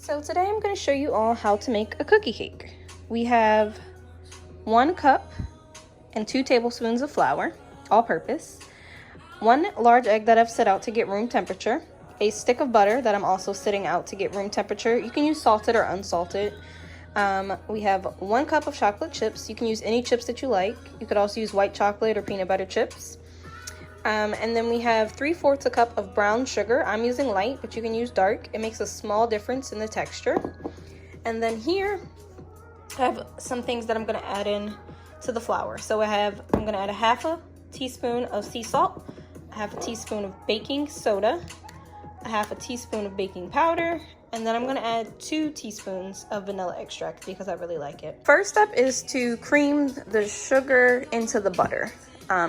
So today I'm going to show you all how to make a cookie cake. We have 1 cup and 2 tablespoons of flour, all purpose, 1 large egg that I've set out to get room temperature, a stick of butter that I'm also sitting out to get room temperature. You can use salted or unsalted. We have 1 cup of chocolate chips. You can use any chips that you like. You could also use white chocolate or peanut butter chips. And then we have 3/4 a cup of brown sugar. I'm using light, but you can use dark. It makes a small difference in the texture. And then here I have some things that I'm going to add in to the flour. So I'm going to add a 1/2 teaspoon of sea salt, a 1/2 teaspoon of baking soda, a 1/2 teaspoon of baking powder, and then I'm going to add 2 teaspoons of vanilla extract because I really like it. First step is to cream the sugar into the butter.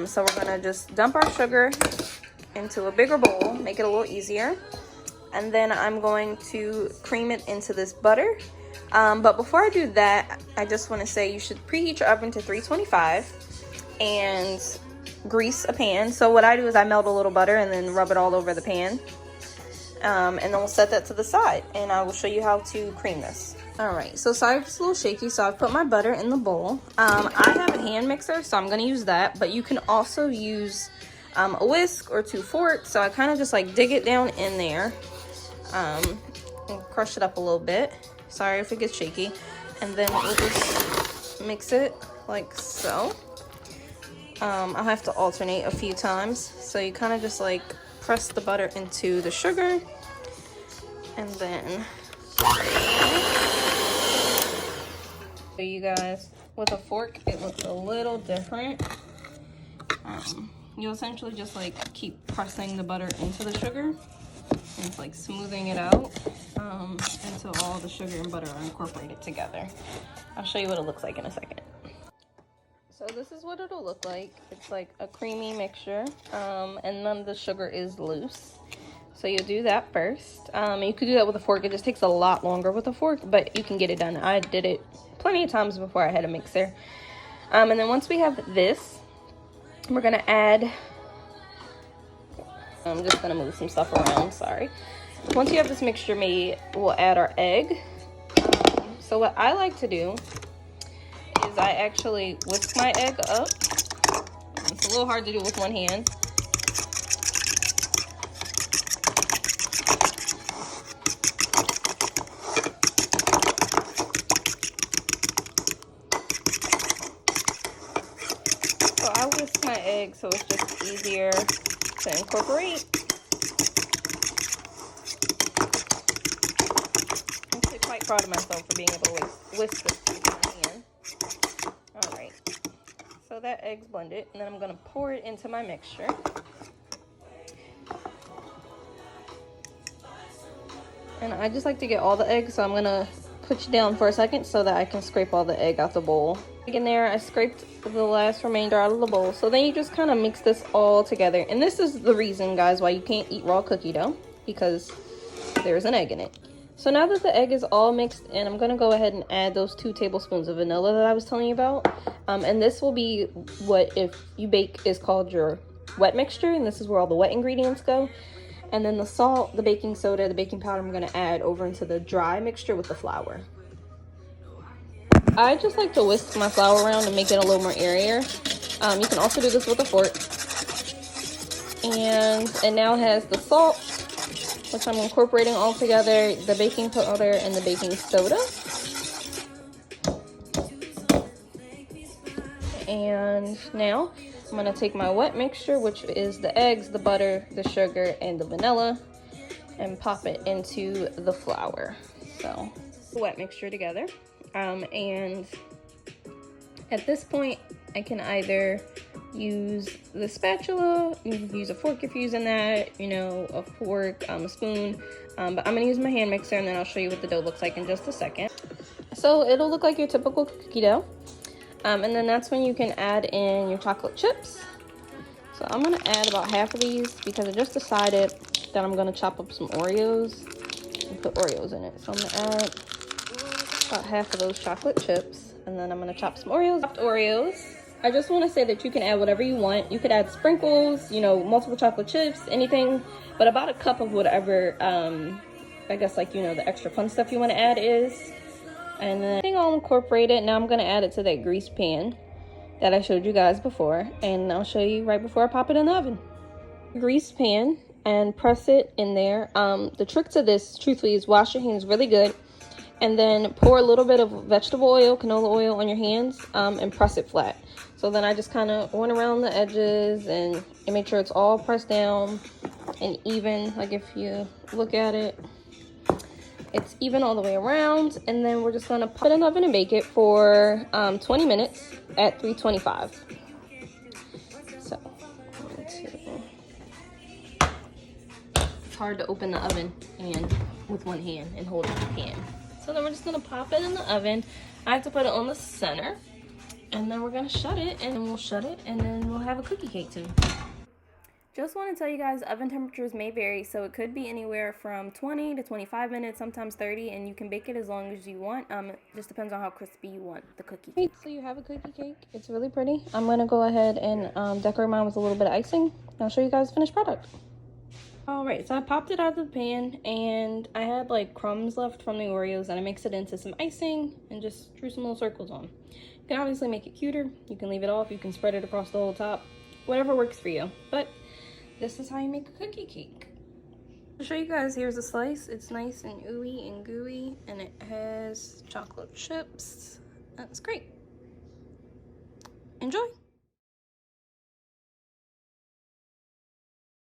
So we're gonna just dump our sugar into a bigger bowl, make it a little easier. And then I'm going to cream it into this butter. But before I do that, I just wanna say you should preheat your oven to 325 and grease a pan. So what I do is I melt a little butter and then rub it all over the pan. And then we'll set that to the side and I will show you how to cream this. All right, so sorry if it's a little shaky, so I've put my butter in the bowl. I have a hand mixer, so I'm gonna use that, but you can also use a whisk or 2 forks. So I kind of just like dig it down in there and crush it up a little bit. Sorry if it gets shaky. And then we'll just mix it like so. I'll have to alternate a few times. So you kind of just like press the butter into the sugar and then you guys, with a fork it looks a little different. You essentially just like keep pressing the butter into the sugar and it's like smoothing it out until all the sugar and butter are incorporated together. I'll show you what it looks like in a second. So this is what it'll look like. It's like a creamy mixture and none of the sugar is loose. So you'll do that first. You could do that with a fork. It just takes a lot longer with a fork, but you can get it done. I did it plenty of times before I had a mixer. And then once we have this, we're gonna add, I'm just gonna move some stuff around, sorry. Once you have this mixture made, we'll add our egg. So what I like to do is I actually whisk my egg up. It's a little hard to do with one hand. I whisk my egg so it's just easier to incorporate. I'm actually quite proud of myself for being able to whisk this with my hand. Alright, so that egg's blended, and then I'm going to pour it into my mixture. And I just like to get all the eggs, so I'm going to put you down for a second so that I can scrape all the egg out the bowl. In there, I scraped the last remainder out of the bowl. So then you just kind of mix this all together. And this is the reason, guys, why you can't eat raw cookie dough, because there's an egg in it. So now that the egg is all mixed in, I'm going to go ahead and add those 2 tablespoons of vanilla that I was telling you about. And this will be what, if you bake, is called your wet mixture. And this is where all the wet ingredients go. And then the salt, the baking soda, the baking powder, I'm going to add over into the dry mixture with the flour. I just like to whisk my flour around and make it a little more airier. You can also do this with a fork. And it now has the salt, which I'm incorporating all together, the baking powder and the baking soda. And now I'm going to take my wet mixture, which is the eggs, the butter, the sugar, and the vanilla, and pop it into the flour. So, the wet mixture together. And at this point, I can either use the spatula, you can use a fork if you're using that, you know, a fork, a spoon, but I'm going to use my hand mixer, and then I'll show you what the dough looks like in just a second. So it'll look like your typical cookie dough. And then that's when you can add in your chocolate chips. So I'm going to add about 1/2 of these because I just decided that I'm going to chop up some Oreos and put Oreos in it. So I'm going to add about 1/2 of those chocolate chips, and then I'm going to chop some Oreos. Chopped Oreos. I just want to say that you can add whatever you want. You could add sprinkles, you know, multiple chocolate chips, anything, but about 1 cup of whatever I guess, like, you know, the extra fun stuff you want to add is. And then I think I'll incorporate it. Now I'm going to add it to that grease pan that I showed you guys before. And I'll show you right before I pop it in the oven. Grease pan and press it in there. The trick to this, truthfully, is wash your hands really good. And then pour a little bit of vegetable oil, canola oil on your hands, and press it flat. So then I just kind of went around the edges and make sure it's all pressed down and even. Like if you look at it, it's even all the way around. And then we're just gonna put it in the oven and bake it for 20 minutes at 325. So, 1, 2. It's hard to open the oven and with one hand and hold it in the pan. So then we're just gonna pop it in the oven. I have to put it on the center, and then we're gonna shut it, and then we'll shut it, and then we'll have a cookie cake too. Just want to tell you guys, oven temperatures may vary, so it could be anywhere from 20 to 25 minutes, sometimes 30, and you can bake it as long as you want. It just depends on how crispy you want the cookie cake. So you have a cookie cake. It's really pretty. I'm gonna go ahead and decorate mine with a little bit of icing. I'll show you guys the finished product. Alright, so I popped it out of the pan, and I had like crumbs left from the Oreos, and I mixed it into some icing and just drew some little circles on. You can obviously make it cuter. You can leave it off. You can spread it across the whole top. Whatever works for you. But this is how you make a cookie cake. To show you guys, here's a slice. It's nice and ooey and gooey, and it has chocolate chips. That's great. Enjoy!